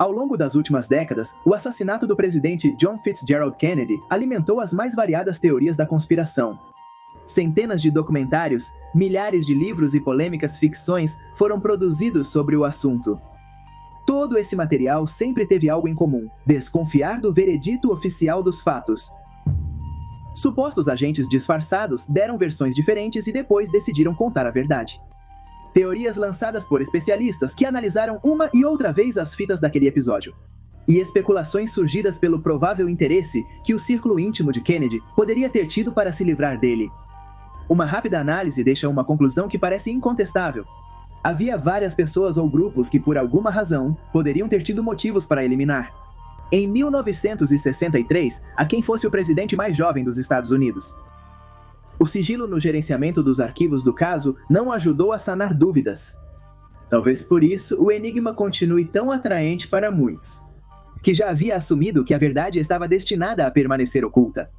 Ao longo das últimas décadas, o assassinato do presidente John Fitzgerald Kennedy alimentou as mais variadas teorias da conspiração. Centenas de documentários, milhares de livros e polêmicas ficções foram produzidos sobre o assunto. Todo esse material sempre teve algo em comum: desconfiar do veredito oficial dos fatos. Supostos agentes disfarçados deram versões diferentes e depois decidiram contar a verdade. Teorias lançadas por especialistas que analisaram uma e outra vez as fitas daquele episódio. E especulações surgidas pelo provável interesse que o círculo íntimo de Kennedy poderia ter tido para se livrar dele. Uma rápida análise deixa uma conclusão que parece incontestável. Havia várias pessoas ou grupos que, por alguma razão, poderiam ter tido motivos para eliminar. Em 1963, a quem fosse o presidente mais jovem dos Estados Unidos. O sigilo no gerenciamento dos arquivos do caso não ajudou a sanar dúvidas. Talvez por isso o enigma continue tão atraente para muitos, que já havia assumido que a verdade estava destinada a permanecer oculta.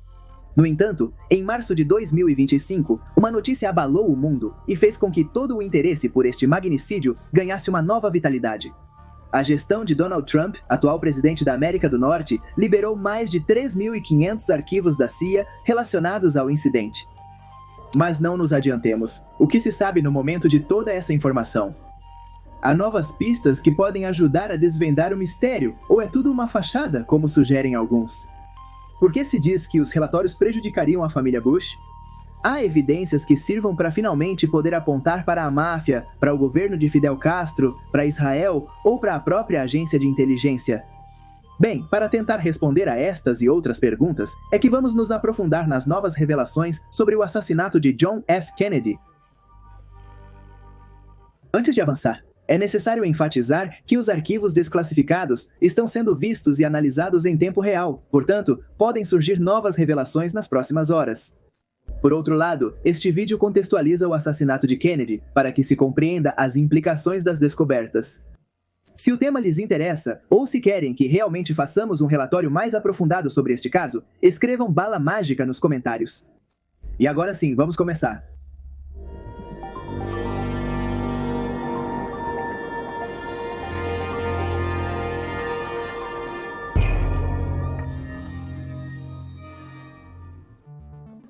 No entanto, em março de 2025, uma notícia abalou o mundo e fez com que todo o interesse por este magnicídio ganhasse uma nova vitalidade. A gestão de Donald Trump, atual presidente da América do Norte, liberou mais de 3.500 arquivos da CIA relacionados ao incidente. Mas não nos adiantemos. O que se sabe no momento de toda essa informação? Há novas pistas que podem ajudar a desvendar o mistério, ou é tudo uma fachada, como sugerem alguns? Por que se diz que os relatórios prejudicariam a família Bush? Há evidências que sirvam para finalmente poder apontar para a máfia, para o governo de Fidel Castro, para Israel ou para a própria agência de inteligência? Bem, para tentar responder a estas e outras perguntas, é que vamos nos aprofundar nas novas revelações sobre o assassinato de John F. Kennedy. Antes de avançar, é necessário enfatizar que os arquivos desclassificados estão sendo vistos e analisados em tempo real, portanto, podem surgir novas revelações nas próximas horas. Por outro lado, este vídeo contextualiza o assassinato de Kennedy para que se compreenda as implicações das descobertas. Se o tema lhes interessa, ou se querem que realmente façamos um relatório mais aprofundado sobre este caso, escrevam bala mágica nos comentários. E agora sim, vamos começar.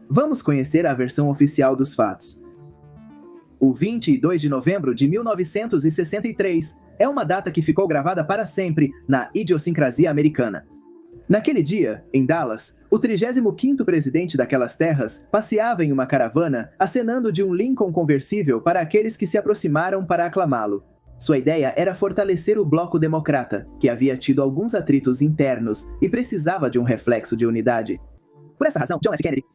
Vamos conhecer a versão oficial dos fatos. O 22 de novembro de 1963 é uma data que ficou gravada para sempre na idiosincrasia americana. Naquele dia, em Dallas, o 35º presidente daquelas terras passeava em uma caravana acenando de um Lincoln conversível para aqueles que se aproximaram para aclamá-lo. Sua ideia era fortalecer o bloco democrata, que havia tido alguns atritos internos e precisava de um reflexo de unidade. Por essa razão, John F. Kennedy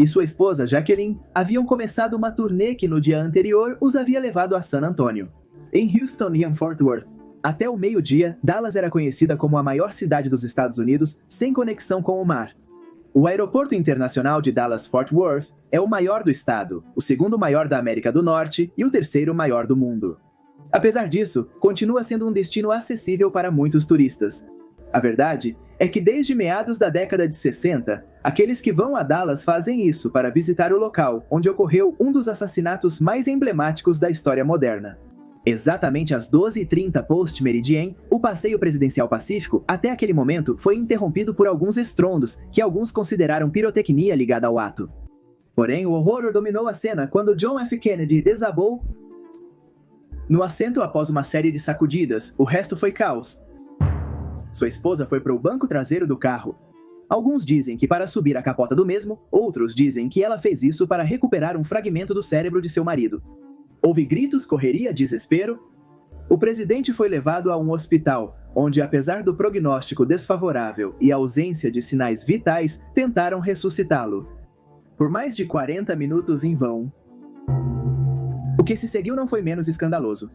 e sua esposa, Jacqueline, haviam começado uma turnê que no dia anterior os havia levado a San Antonio. Em Houston e em Fort Worth, até o meio-dia, Dallas era conhecida como a maior cidade dos Estados Unidos sem conexão com o mar. O aeroporto internacional de Dallas-Fort Worth é o maior do estado, o segundo maior da América do Norte e o terceiro maior do mundo. Apesar disso, continua sendo um destino acessível para muitos turistas. A verdade é que desde meados da década de 60, aqueles que vão a Dallas fazem isso para visitar o local onde ocorreu um dos assassinatos mais emblemáticos da história moderna. Exatamente às 12h30 post-Meridian, o passeio presidencial pacífico, até aquele momento, foi interrompido por alguns estrondos que alguns consideraram pirotecnia ligada ao ato. Porém, o horror dominou a cena quando John F. Kennedy desabou no assento após uma série de sacudidas. O resto foi caos. Sua esposa foi para o banco traseiro do carro. Alguns dizem que para subir a capota do mesmo, outros dizem que ela fez isso para recuperar um fragmento do cérebro de seu marido. Houve gritos, correria, desespero. O presidente foi levado a um hospital, onde, apesar do prognóstico desfavorável e a ausência de sinais vitais, tentaram ressuscitá-lo. Por mais de 40 minutos em vão. O que se seguiu não foi menos escandaloso.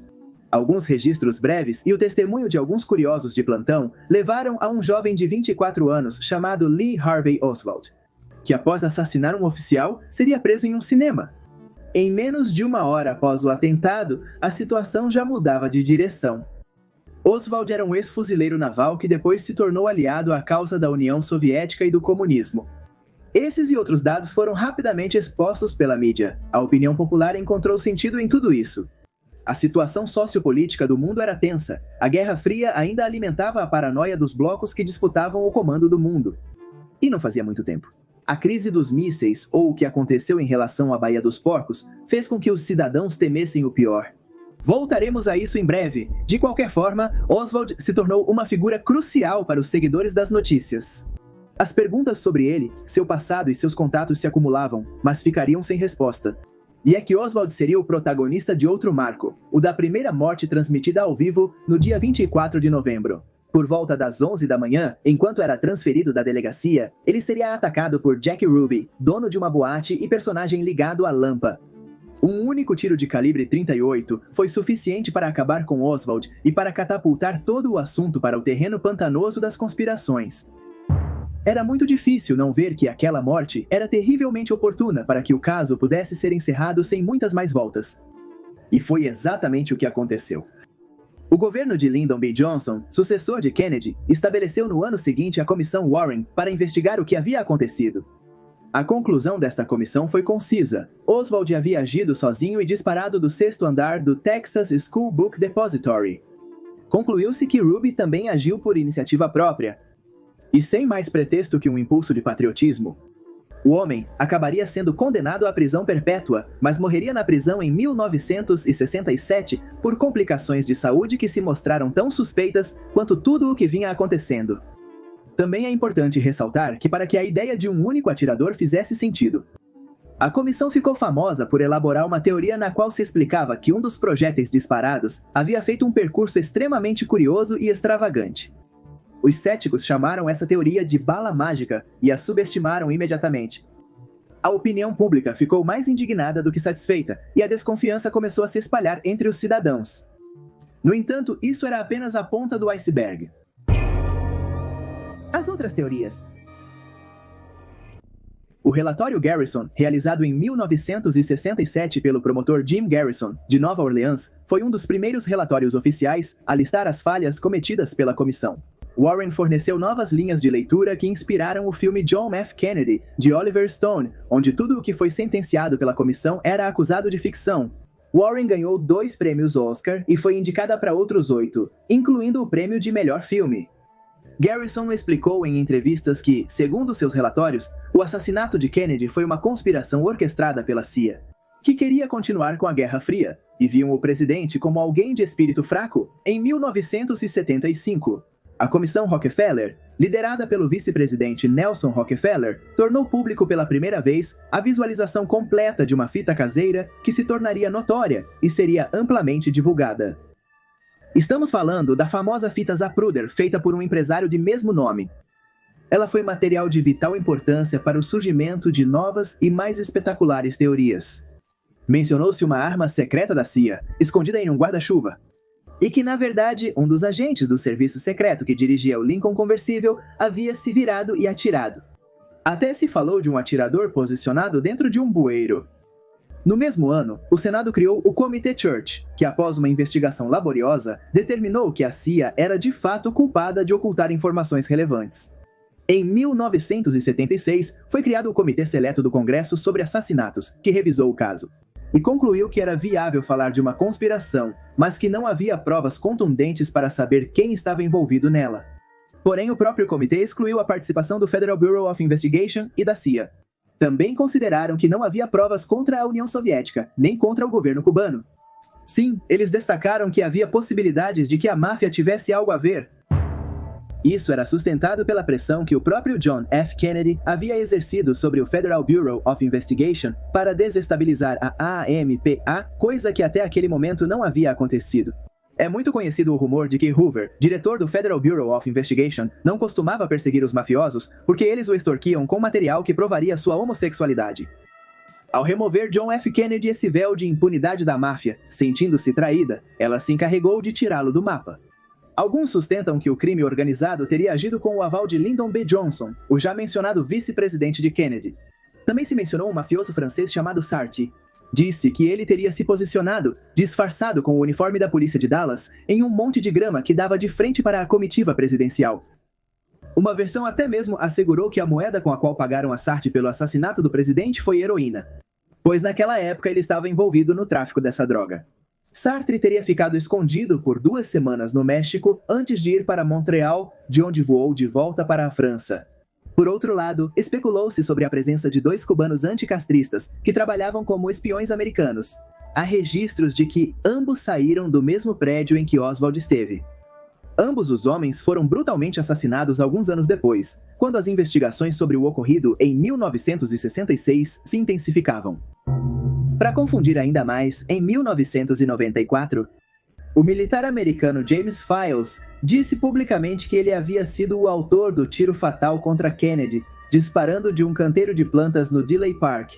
Alguns registros breves e o testemunho de alguns curiosos de plantão levaram a um jovem de 24 anos chamado Lee Harvey Oswald, que após assassinar um oficial, seria preso em um cinema. Em menos de uma hora após o atentado, a situação já mudava de direção. Oswald era um ex-fuzileiro naval que depois se tornou aliado à causa da União Soviética e do comunismo. Esses e outros dados foram rapidamente expostos pela mídia. A opinião popular encontrou sentido em tudo isso. A situação sociopolítica do mundo era tensa. A Guerra Fria ainda alimentava a paranoia dos blocos que disputavam o comando do mundo. E não fazia muito tempo. A crise dos mísseis, ou o que aconteceu em relação à Baía dos Porcos, fez com que os cidadãos temessem o pior. Voltaremos a isso em breve. De qualquer forma, Oswald se tornou uma figura crucial para os seguidores das notícias. As perguntas sobre ele, seu passado e seus contatos se acumulavam, mas ficariam sem resposta. E é que Oswald seria o protagonista de outro marco, o da primeira morte transmitida ao vivo no dia 24 de novembro. Por volta das 11 da manhã, enquanto era transferido da delegacia, ele seria atacado por Jack Ruby, dono de uma boate e personagem ligado à Lampa. Um único tiro de calibre 38 foi suficiente para acabar com Oswald e para catapultar todo o assunto para o terreno pantanoso das conspirações. Era muito difícil não ver que aquela morte era terrivelmente oportuna para que o caso pudesse ser encerrado sem muitas mais voltas. E foi exatamente o que aconteceu. O governo de Lyndon B. Johnson, sucessor de Kennedy, estabeleceu no ano seguinte a Comissão Warren para investigar o que havia acontecido. A conclusão desta comissão foi concisa. Oswald havia agido sozinho e disparado do 6º andar do Texas School Book Depository. Concluiu-se que Ruby também agiu por iniciativa própria, e sem mais pretexto que um impulso de patriotismo. O homem acabaria sendo condenado à prisão perpétua, mas morreria na prisão em 1967 por complicações de saúde que se mostraram tão suspeitas quanto tudo o que vinha acontecendo. Também é importante ressaltar que para que a ideia de um único atirador fizesse sentido, a comissão ficou famosa por elaborar uma teoria na qual se explicava que um dos projéteis disparados havia feito um percurso extremamente curioso e extravagante. Os céticos chamaram essa teoria de bala mágica e a subestimaram imediatamente. A opinião pública ficou mais indignada do que satisfeita e a desconfiança começou a se espalhar entre os cidadãos. No entanto, isso era apenas a ponta do iceberg. As outras teorias. O relatório Garrison, realizado em 1967 pelo promotor Jim Garrison, de Nova Orleans, foi um dos primeiros relatórios oficiais a listar as falhas cometidas pela comissão. Warren forneceu novas linhas de leitura que inspiraram o filme John F. Kennedy, de Oliver Stone, onde tudo o que foi sentenciado pela comissão era acusado de ficção. Warren ganhou 2 prêmios Oscar e foi indicada para outros 8, incluindo o prêmio de melhor filme. Garrison explicou em entrevistas que, segundo seus relatórios, o assassinato de Kennedy foi uma conspiração orquestrada pela CIA, que queria continuar com a Guerra Fria, e viam o presidente como alguém de espírito fraco. Em 1975, a Comissão Rockefeller, liderada pelo vice-presidente Nelson Rockefeller, tornou público pela primeira vez a visualização completa de uma fita caseira que se tornaria notória e seria amplamente divulgada. Estamos falando da famosa fita Zapruder, feita por um empresário de mesmo nome. Ela foi material de vital importância para o surgimento de novas e mais espetaculares teorias. Mencionou-se uma arma secreta da CIA, escondida em um guarda-chuva, e que, na verdade, um dos agentes do serviço secreto que dirigia o Lincoln conversível havia se virado e atirado. Até se falou de um atirador posicionado dentro de um bueiro. No mesmo ano, o Senado criou o Comitê Church, que após uma investigação laboriosa, determinou que a CIA era de fato culpada de ocultar informações relevantes. Em 1976, foi criado o Comitê Seleto do Congresso sobre Assassinatos, que revisou o caso, e concluiu que era viável falar de uma conspiração, mas que não havia provas contundentes para saber quem estava envolvido nela. Porém, o próprio comitê excluiu a participação do Federal Bureau of Investigation e da CIA. Também consideraram que não havia provas contra a União Soviética, nem contra o governo cubano. Sim, eles destacaram que havia possibilidades de que a máfia tivesse algo a ver. Isso era sustentado pela pressão que o próprio John F. Kennedy havia exercido sobre o Federal Bureau of Investigation para desestabilizar a AMPA, coisa que até aquele momento não havia acontecido. É muito conhecido o rumor de que Hoover, diretor do Federal Bureau of Investigation, não costumava perseguir os mafiosos porque eles o extorquiam com material que provaria sua homossexualidade. Ao remover John F. Kennedy esse véu de impunidade da máfia, sentindo-se traída, ela se encarregou de tirá-lo do mapa. Alguns sustentam que o crime organizado teria agido com o aval de Lyndon B. Johnson, o já mencionado vice-presidente de Kennedy. Também se mencionou um mafioso francês chamado Sarti. Disse que ele teria se posicionado, disfarçado com o uniforme da polícia de Dallas, em um monte de grama que dava de frente para a comitiva presidencial. Uma versão até mesmo assegurou que a moeda com a qual pagaram a Sarti pelo assassinato do presidente foi heroína, pois naquela época ele estava envolvido no tráfico dessa droga. Sartre teria ficado escondido por 2 semanas no México antes de ir para Montreal, de onde voou de volta para a França. Por outro lado, especulou-se sobre a presença de 2 cubanos anticastristas que trabalhavam como espiões americanos. Há registros de que ambos saíram do mesmo prédio em que Oswald esteve. Ambos os homens foram brutalmente assassinados alguns anos depois, quando as investigações sobre o ocorrido em 1966 se intensificavam. Para confundir ainda mais, em 1994, o militar americano James Files disse publicamente que ele havia sido o autor do tiro fatal contra Kennedy, disparando de um canteiro de plantas no Dealey Park.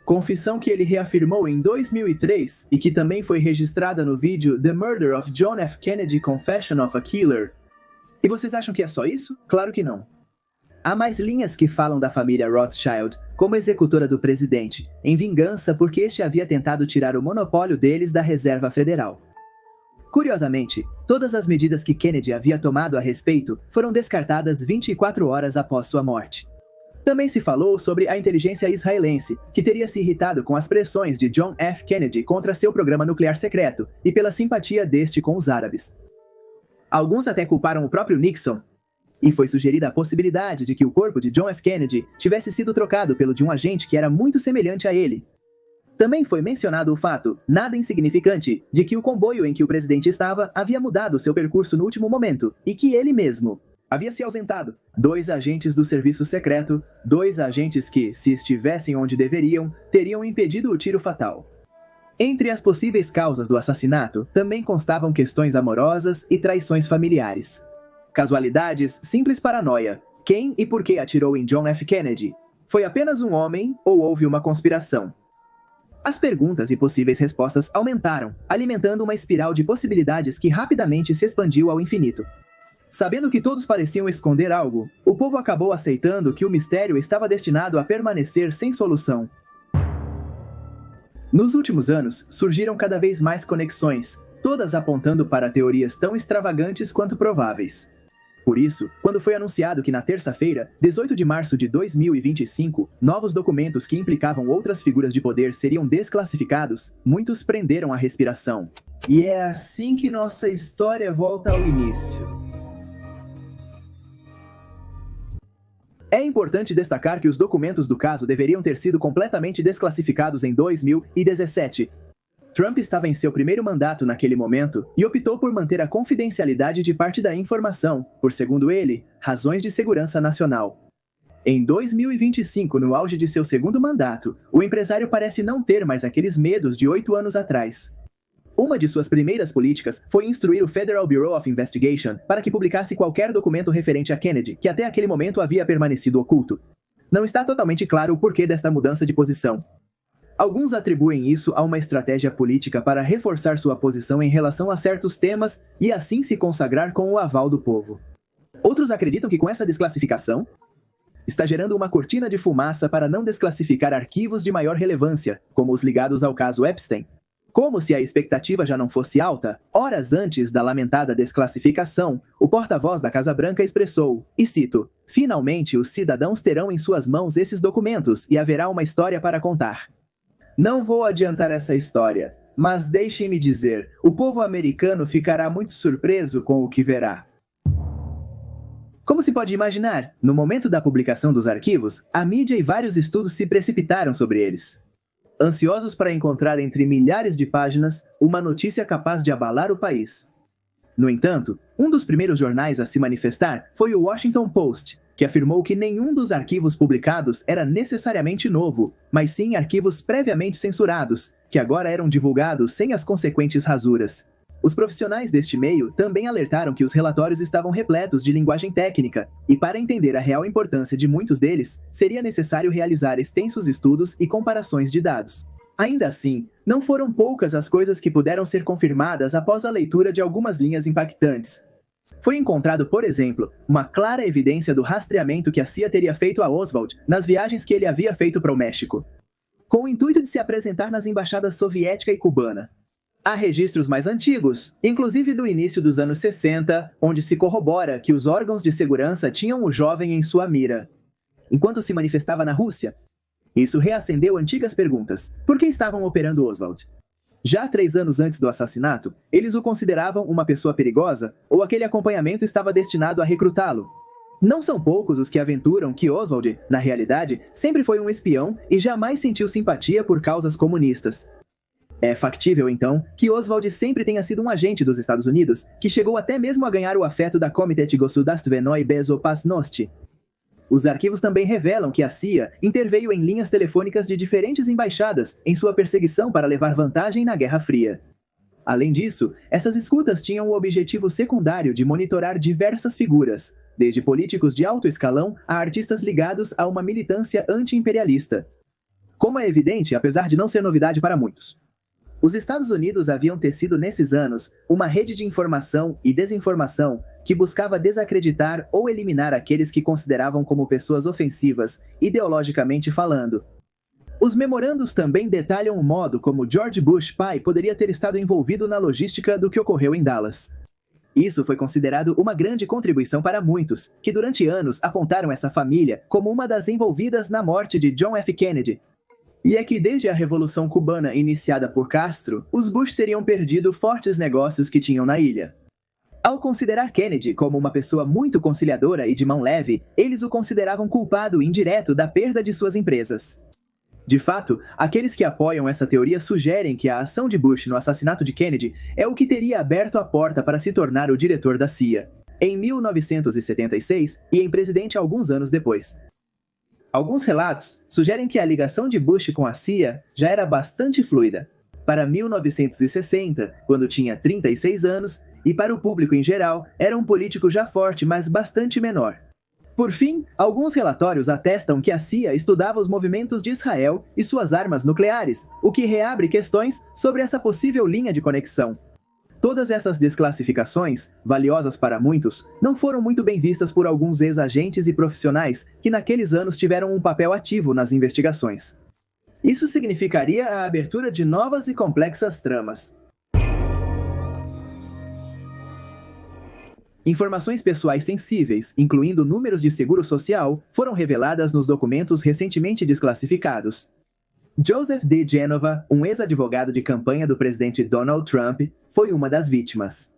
Confissão que ele reafirmou em 2003 e que também foi registrada no vídeo The Murder of John F. Kennedy Confession of a Killer. E vocês acham que é só isso? Claro que não. Há mais linhas que falam da família Rothschild como executora do presidente, em vingança porque este havia tentado tirar o monopólio deles da Reserva Federal. Curiosamente, todas as medidas que Kennedy havia tomado a respeito foram descartadas 24 horas após sua morte. Também se falou sobre a inteligência israelense, que teria se irritado com as pressões de John F. Kennedy contra seu programa nuclear secreto e pela simpatia deste com os árabes. Alguns até culparam o próprio Nixon, e foi sugerida a possibilidade de que o corpo de John F. Kennedy tivesse sido trocado pelo de um agente que era muito semelhante a ele. Também foi mencionado o fato, nada insignificante, de que o comboio em que o presidente estava havia mudado seu percurso no último momento, e que ele mesmo havia se ausentado. 2 agentes do serviço secreto, 2 agentes que, se estivessem onde deveriam, teriam impedido o tiro fatal. Entre as possíveis causas do assassinato, também constavam questões amorosas e traições familiares. Casualidades, simples paranoia. Quem e por que atirou em John F. Kennedy? Foi apenas um homem ou houve uma conspiração? As perguntas e possíveis respostas aumentaram, alimentando uma espiral de possibilidades que rapidamente se expandiu ao infinito. Sabendo que todos pareciam esconder algo, o povo acabou aceitando que o mistério estava destinado a permanecer sem solução. Nos últimos anos, surgiram cada vez mais conexões, todas apontando para teorias tão extravagantes quanto prováveis. Por isso, quando foi anunciado que na terça-feira, 18 de março de 2025, novos documentos que implicavam outras figuras de poder seriam desclassificados, muitos prenderam a respiração. E é assim que nossa história volta ao início. É importante destacar que os documentos do caso deveriam ter sido completamente desclassificados em 2017. Trump estava em seu primeiro mandato naquele momento e optou por manter a confidencialidade de parte da informação, por, segundo ele, razões de segurança nacional. Em 2025, no auge de seu segundo mandato, o empresário parece não ter mais aqueles medos de 8 anos atrás. Uma de suas primeiras políticas foi instruir o Federal Bureau of Investigation para que publicasse qualquer documento referente a Kennedy, que até aquele momento havia permanecido oculto. Não está totalmente claro o porquê desta mudança de posição. Alguns atribuem isso a uma estratégia política para reforçar sua posição em relação a certos temas e assim se consagrar com o aval do povo. Outros acreditam que com essa desclassificação, está gerando uma cortina de fumaça para não desclassificar arquivos de maior relevância, como os ligados ao caso Epstein. Como se a expectativa já não fosse alta, horas antes da lamentada desclassificação, o porta-voz da Casa Branca expressou, e cito, "Finalmente os cidadãos terão em suas mãos esses documentos e haverá uma história para contar." Não vou adiantar essa história, mas deixem-me dizer, o povo americano ficará muito surpreso com o que verá. Como se pode imaginar, no momento da publicação dos arquivos, a mídia e vários estudos se precipitaram sobre eles. Ansiosos para encontrar entre milhares de páginas uma notícia capaz de abalar o país. No entanto, um dos primeiros jornais a se manifestar foi o Washington Post, que afirmou que nenhum dos arquivos publicados era necessariamente novo, mas sim arquivos previamente censurados, que agora eram divulgados sem as consequentes rasuras. Os profissionais deste meio também alertaram que os relatórios estavam repletos de linguagem técnica, e para entender a real importância de muitos deles, seria necessário realizar extensos estudos e comparações de dados. Ainda assim, não foram poucas as coisas que puderam ser confirmadas após a leitura de algumas linhas impactantes. Foi encontrado, por exemplo, uma clara evidência do rastreamento que a CIA teria feito a Oswald nas viagens que ele havia feito para o México, com o intuito de se apresentar nas embaixadas soviética e cubana. Há registros mais antigos, inclusive do início dos anos 60, onde se corrobora que os órgãos de segurança tinham o jovem em sua mira, enquanto se manifestava na Rússia. Isso reacendeu antigas perguntas. Por que estavam operando Oswald? Já 3 anos antes do assassinato, eles o consideravam uma pessoa perigosa ou aquele acompanhamento estava destinado a recrutá-lo. Não são poucos os que aventuram que Oswald, na realidade, sempre foi um espião e jamais sentiu simpatia por causas comunistas. É factível, então, que Oswald sempre tenha sido um agente dos Estados Unidos, que chegou até mesmo a ganhar o afeto da Komitet Gosudastvenoi Bezopasnosti. Os arquivos também revelam que a CIA interveio em linhas telefônicas de diferentes embaixadas em sua perseguição para levar vantagem na Guerra Fria. Além disso, essas escutas tinham o objetivo secundário de monitorar diversas figuras, desde políticos de alto escalão a artistas ligados a uma militância anti-imperialista. Como é evidente, apesar de não ser novidade para muitos, os Estados Unidos haviam tecido nesses anos uma rede de informação e desinformação que buscava desacreditar ou eliminar aqueles que consideravam como pessoas ofensivas, ideologicamente falando. Os memorandos também detalham o modo como George Bush pai poderia ter estado envolvido na logística do que ocorreu em Dallas. Isso foi considerado uma grande contribuição para muitos, que durante anos apontaram essa família como uma das envolvidas na morte de John F. Kennedy. E é que desde a Revolução Cubana iniciada por Castro, os Bush teriam perdido fortes negócios que tinham na ilha. Ao considerar Kennedy como uma pessoa muito conciliadora e de mão leve, eles o consideravam culpado indireto da perda de suas empresas. De fato, aqueles que apoiam essa teoria sugerem que a ação de Bush no assassinato de Kennedy é o que teria aberto a porta para se tornar o diretor da CIA, em 1976 e em presidente alguns anos depois. Alguns relatos sugerem que a ligação de Bush com a CIA já era bastante fluida. Para 1960, quando tinha 36 anos, e para o público em geral, era um político já forte, mas bastante menor. Por fim, alguns relatórios atestam que a CIA estudava os movimentos de Israel e suas armas nucleares, o que reabre questões sobre essa possível linha de conexão. Todas essas desclassificações, valiosas para muitos, não foram muito bem vistas por alguns ex-agentes e profissionais que naqueles anos tiveram um papel ativo nas investigações. Isso significaria a abertura de novas e complexas tramas. Informações pessoais sensíveis, incluindo números de seguro social, foram reveladas nos documentos recentemente desclassificados. Joseph D. Genova, um ex-advogado de campanha do presidente Donald Trump, foi uma das vítimas.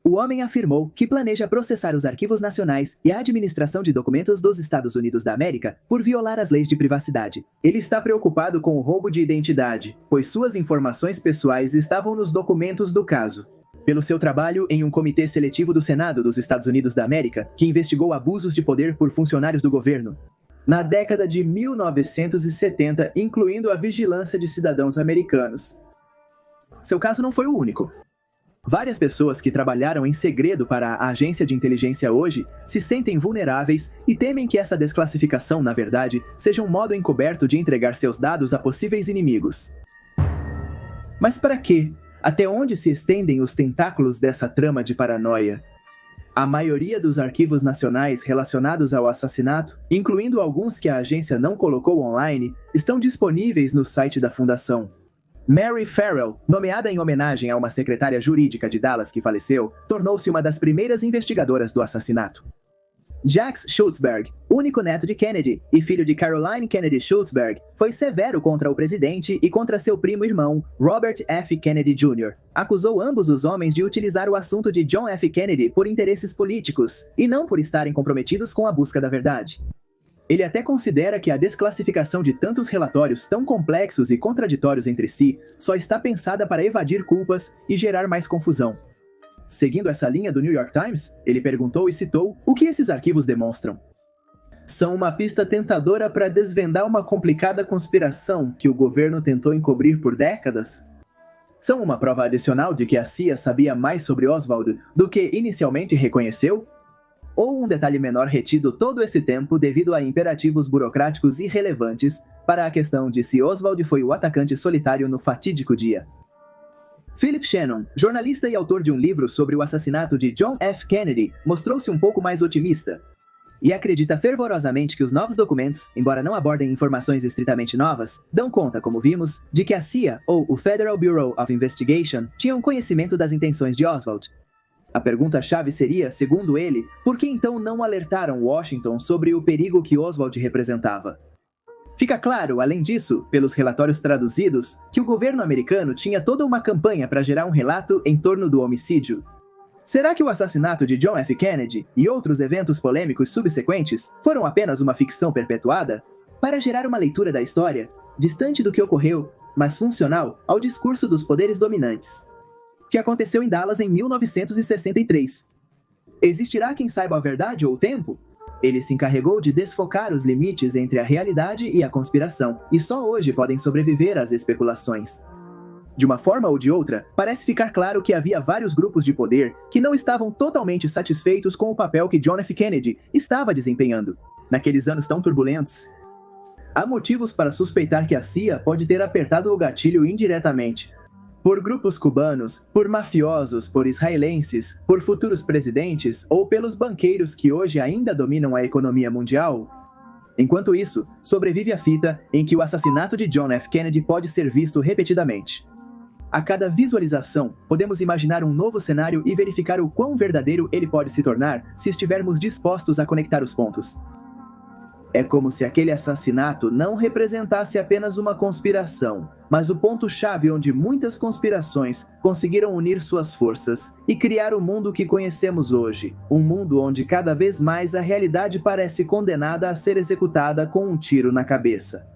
O homem afirmou que planeja processar os arquivos nacionais e a administração de documentos dos Estados Unidos da América por violar as leis de privacidade. Ele está preocupado com o roubo de identidade, pois suas informações pessoais estavam nos documentos do caso. Pelo seu trabalho em um comitê seletivo do Senado dos Estados Unidos da América, que investigou abusos de poder por funcionários do governo, na década de 1970, incluindo a vigilância de cidadãos americanos. Seu caso não foi o único. Várias pessoas que trabalharam em segredo para a agência de inteligência hoje se sentem vulneráveis e temem que essa desclassificação, na verdade, seja um modo encoberto de entregar seus dados a possíveis inimigos. Mas para quê? Até onde se estendem os tentáculos dessa trama de paranoia? A maioria dos arquivos nacionais relacionados ao assassinato, incluindo alguns que a agência não colocou online, estão disponíveis no site da fundação. Mary Farrell, nomeada em homenagem a uma secretária jurídica de Dallas que faleceu, tornou-se uma das primeiras investigadoras do assassinato. Jax Schultzberg, único neto de Kennedy e filho de Caroline Kennedy Schultzberg, foi severo contra o presidente e contra seu primo-irmão, Robert F. Kennedy Jr. Acusou ambos os homens de utilizar o assunto de John F. Kennedy por interesses políticos, e não por estarem comprometidos com a busca da verdade. Ele até considera que a desclassificação de tantos relatórios tão complexos e contraditórios entre si só está pensada para evadir culpas e gerar mais confusão. Seguindo essa linha do New York Times, ele perguntou e citou o que esses arquivos demonstram. São uma pista tentadora para desvendar uma complicada conspiração que o governo tentou encobrir por décadas? São uma prova adicional de que a CIA sabia mais sobre Oswald do que inicialmente reconheceu? Ou um detalhe menor retido todo esse tempo devido a imperativos burocráticos irrelevantes para a questão de se Oswald foi o atacante solitário no fatídico dia? Philip Shannon, jornalista e autor de um livro sobre o assassinato de John F. Kennedy, mostrou-se um pouco mais otimista. E acredita fervorosamente que os novos documentos, embora não abordem informações estritamente novas, dão conta, como vimos, de que a CIA, ou o Federal Bureau of Investigation, tinham conhecimento das intenções de Oswald. A pergunta-chave seria, segundo ele, por que então não alertaram Washington sobre o perigo que Oswald representava? Fica claro, além disso, pelos relatórios traduzidos, que o governo americano tinha toda uma campanha para gerar um relato em torno do homicídio. Será que o assassinato de John F. Kennedy e outros eventos polêmicos subsequentes foram apenas uma ficção perpetuada? Para gerar uma leitura da história, distante do que ocorreu, mas funcional ao discurso dos poderes dominantes, que aconteceu em Dallas em 1963. Existirá quem saiba a verdade ou o tempo? Ele se encarregou de desfocar os limites entre a realidade e a conspiração, e só hoje podem sobreviver às especulações. De uma forma ou de outra, parece ficar claro que havia vários grupos de poder que não estavam totalmente satisfeitos com o papel que John F. Kennedy estava desempenhando naqueles anos tão turbulentos. Há motivos para suspeitar que a CIA pode ter apertado o gatilho indiretamente. Por grupos cubanos, por mafiosos, por israelenses, por futuros presidentes ou pelos banqueiros que hoje ainda dominam a economia mundial. Enquanto isso, sobrevive a fita em que o assassinato de John F. Kennedy pode ser visto repetidamente. A cada visualização, podemos imaginar um novo cenário e verificar o quão verdadeiro ele pode se tornar se estivermos dispostos a conectar os pontos. É como se aquele assassinato não representasse apenas uma conspiração, mas o ponto-chave onde muitas conspirações conseguiram unir suas forças e criar o mundo que conhecemos hoje. Um mundo onde cada vez mais a realidade parece condenada a ser executada com um tiro na cabeça.